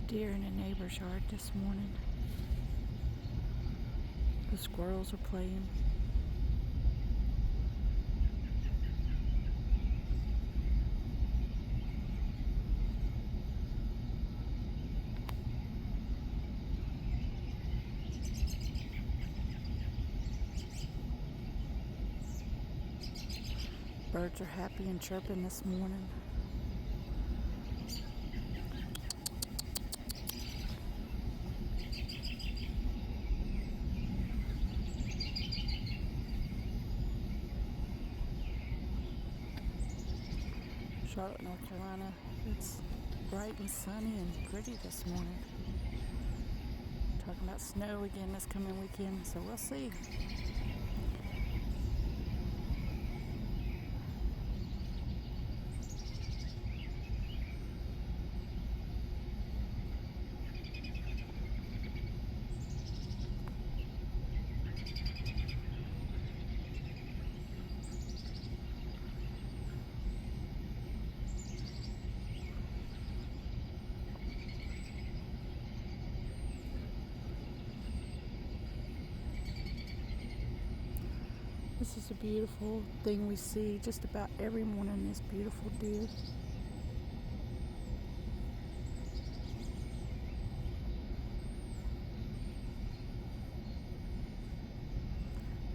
Deer in a neighbor's yard this morning. The squirrels are playing. Birds are happy and chirping this morning. Charlotte, North Carolina, it's bright and sunny and pretty this morning. Talking about snow again this coming weekend, so we'll see. This is a beautiful thing we see just about every morning, this beautiful deer.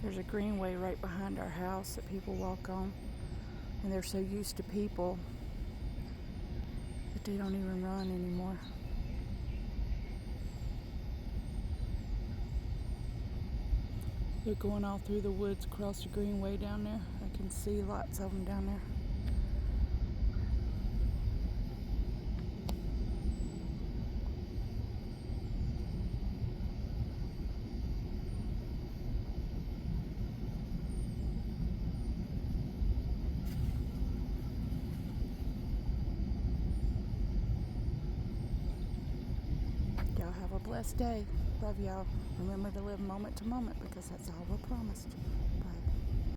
There's a greenway right behind our house that people walk on, and they're so used to people that they don't even run anymore. They're going all through the woods across the greenway down there. I can see lots of them down there. Y'all have a blessed day. Love y'all. Remember to live moment to moment because that's all we're promised.